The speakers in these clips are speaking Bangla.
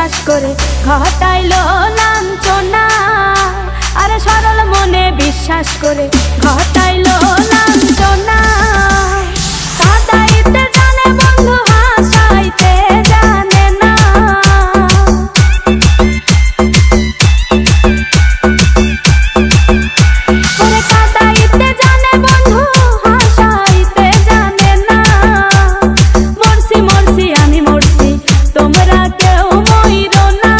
বিশ্বাস করে ঘটাইলো লাঞ্ছনা। আরে সরল মনে বিশ্বাস করে ঘটাইলো লাঞ্ছনা। কাঁদাইতে জানে বন্ধু, হাসাইতে জানে না। ওরে কাঁদাইতে জানে বন্ধু, হাসাইতে জানে না। মরছি মরছি আমি মরছি, তোমরা কেউ মইরো না।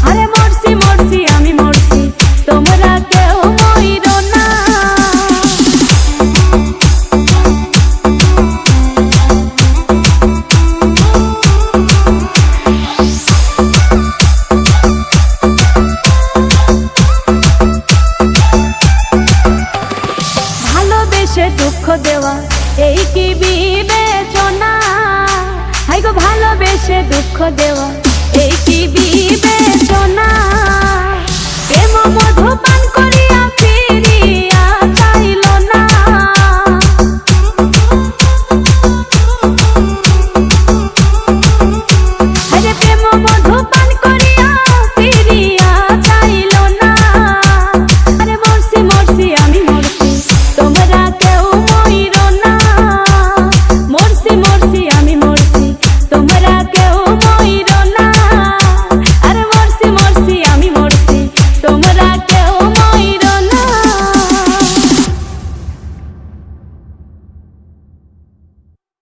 আরে মরছি মরছি আমি মরছি, তোমরা কেউ মইরো না। ভালোবেসে দুঃখ দেওয়া এই কি বিবেচনা? হাই গো ভালোবেসে দুঃখ দেওয়া এই কি